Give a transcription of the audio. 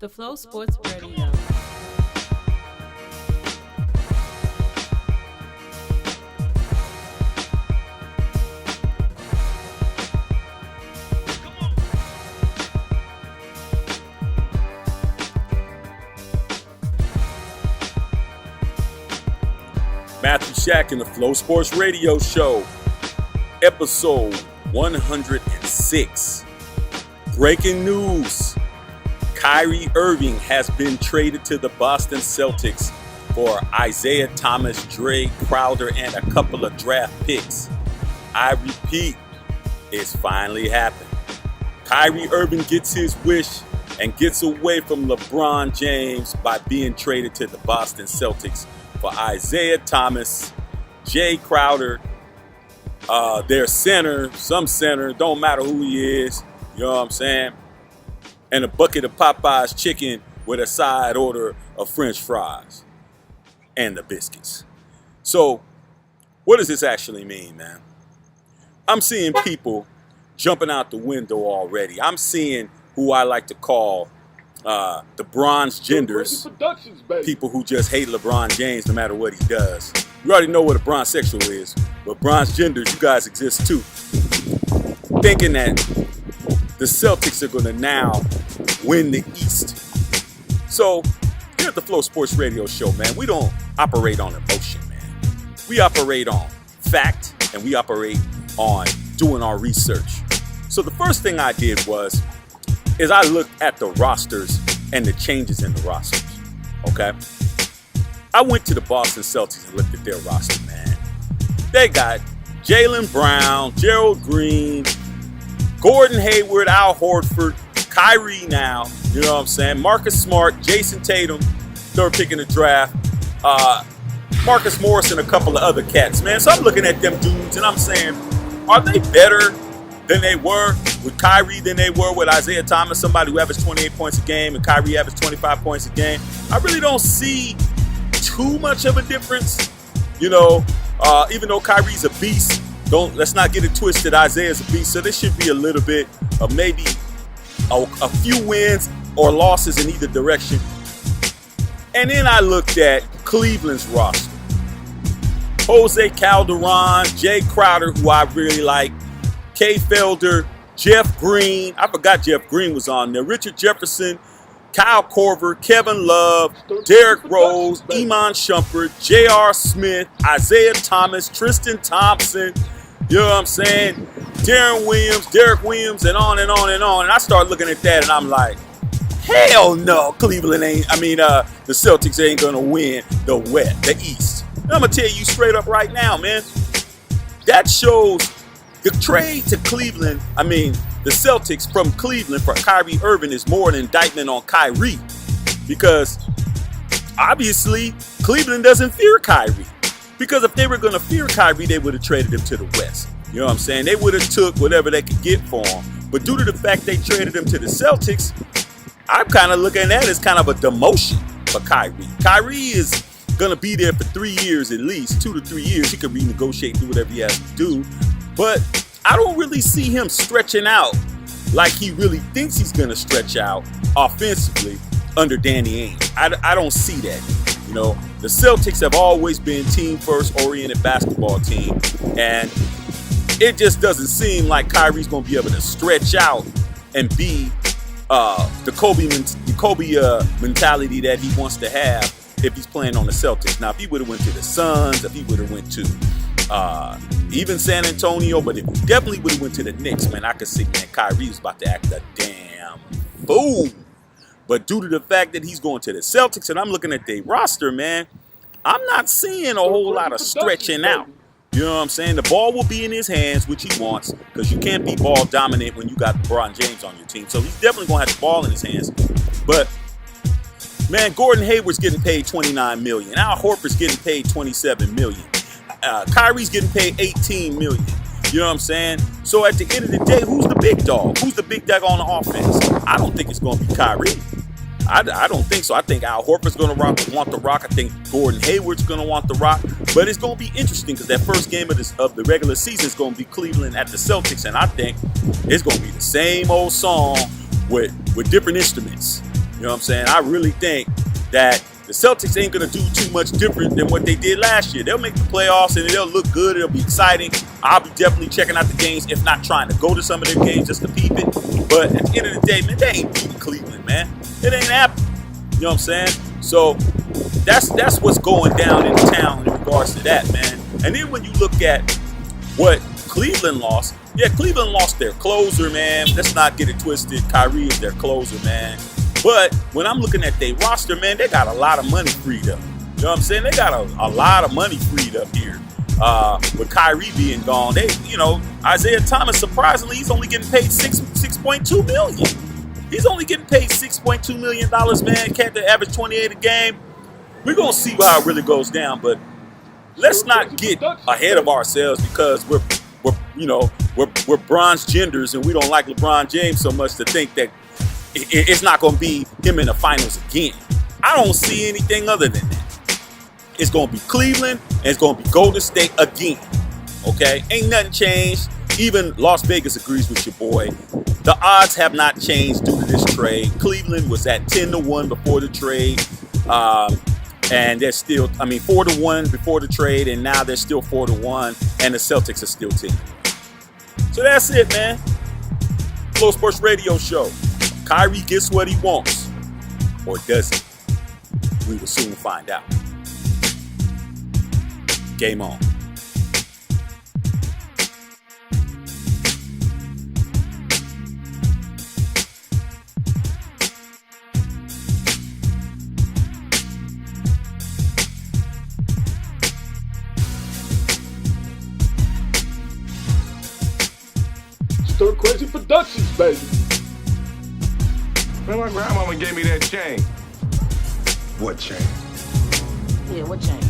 The Flow Sports Radio. Matthew Shack in the Flow Sports Radio Show, episode 106. Breaking news. Kyrie Irving has been traded to the Boston Celtics for Isaiah Thomas, Dre Crowder, and a couple of draft picks. I repeat, it's finally happened. Kyrie Irving gets his wish and gets away from LeBron James by being traded to the Boston Celtics for Isaiah Thomas, Jay Crowder, their center, some center, don't matter who he is, you know what I'm saying? And a bucket of Popeye's chicken with a side order of French fries and the biscuits. So, what does this actually mean, man? I'm seeing people jumping out the window already. I'm seeing who I like to call the bronze genders, people who just hate LeBron James no matter what he does. You already know what a bronze sexual is, but bronze genders, you guys exist too. Thinking that the Celtics are going to now win the East. So, here at the Flow Sports Radio Show, man, we don't operate on emotion, man. We operate on fact, and we operate on doing our research. So the first thing I did is I looked at the rosters and the changes in the rosters, okay? I went to the Boston Celtics and looked at their roster, man. They got Jaylen Brown, Gerald Green, Gordon Hayward, Al Horford, Kyrie now, you know what I'm saying? Marcus Smart, Jason Tatum, third pick in the draft, Marcus Morris and a couple of other cats, man. So I'm looking at them dudes and I'm saying, are they better than they were with Kyrie than they were with Isaiah Thomas, somebody who averaged 28 points a game, and Kyrie averaged 25 points a game? I really don't see too much of a difference, you know, even though Kyrie's a beast. Let's not get it twisted. Isaiah's a beast, so there should be a little bit of maybe a few wins or losses in either direction. And then I looked at Cleveland's roster. Jose Calderon, Jay Crowder, who I really like, Kay Felder, Jeff Green. I forgot Jeff Green was on there. Richard Jefferson, Kyle Korver, Kevin Love, Derrick Rose, Iman Shumpert, J.R. Smith, Isaiah Thomas, Tristan Thompson, you know what I'm saying? Darren Williams, Derek Williams, and on and on and on. And I start looking at that and I'm like, hell no, the Celtics ain't going to win the East. And I'm going to tell you straight up right now, man. That shows the trade to Cleveland, the Celtics from Cleveland for Kyrie Irving is more an indictment on Kyrie. Because obviously Cleveland doesn't fear Kyrie. Because if they were going to fear Kyrie, they would have traded him to the West. You know what I'm saying? They would have took whatever they could get for him. But due to the fact they traded him to the Celtics, I'm kind of looking at it as kind of a demotion for Kyrie. Kyrie is going to be there for 3 years at least, 2 to 3 years. He could renegotiate, do whatever he has to do. But I don't really see him stretching out like he really thinks he's going to stretch out offensively under Danny Ainge. I don't see that. You know, the Celtics have always been team-first oriented basketball team. And it just doesn't seem like Kyrie's going to be able to stretch out and be the Kobe mentality that he wants to have if he's playing on the Celtics. Now, if he would have went to the Suns, if he would have went to even San Antonio, but if he definitely would have went to the Knicks, man, I could see, man, Kyrie was about to act a damn fool. But due to the fact that he's going to the Celtics and I'm looking at their roster, man, I'm not seeing a whole lot of stretching out. You know what I'm saying? The ball will be in his hands, which he wants, because you can't be ball dominant when you got LeBron James on your team. So he's definitely going to have the ball in his hands. But, man, Gordon Hayward's getting paid $29 million. Al Horford's getting paid $27 million. Kyrie's getting paid $18 million. You know what I'm saying? So at the end of the day, who's the big dog? Who's the big dog on the offense? I don't think it's going to be Kyrie. I don't think so. I think Al Horford's going to want the rock. I think Gordon Hayward's going to want the rock. But it's going to be interesting because that first game of the regular season is going to be Cleveland at the Celtics. And I think it's going to be the same old song with different instruments. You know what I'm saying? I really think that the Celtics ain't going to do too much different than what they did last year. They'll make the playoffs and they'll look good. It'll be exciting. I'll be definitely checking out the games, if not trying to go to some of their games just to peep it. But at the end of the day, man, they ain't beating Cleveland, man. It ain't happening. You know what I'm saying? So that's what's going down in town in regards to that, man. And then when you look at what Cleveland lost, yeah, Cleveland lost their closer, man. Let's not get it twisted. Kyrie is their closer, man. But when I'm looking at their roster, man, they got a lot of money freed up. You know what I'm saying? They got a lot of money freed up here. With Kyrie being gone, Isaiah Thomas, surprisingly, he's only getting paid $6.2 million. He's only getting paid $6.2 million, man. Can't they average 28 a game? We're gonna see how it really goes down, but let's not get ahead of ourselves because we're bronze genders and we don't like LeBron James so much to think that it's not going to be him in the finals again. I don't see anything other than that. It's going to be Cleveland and it's going to be Golden State again. Okay? Ain't nothing changed. Even Las Vegas agrees with your boy. The odds have not changed due to this trade. Cleveland was at 10-1 before the trade. And they're still, 4-1 before the trade, and now they're still 4-1, and the Celtics are still 10. So that's it, man. Flow Sports Radio Show. Kyrie gets what he wants, or doesn't. We will soon find out. Game on. Stir Crazy Productions, baby. Man, my grandmama gave me that chain. What chain? Yeah, what chain?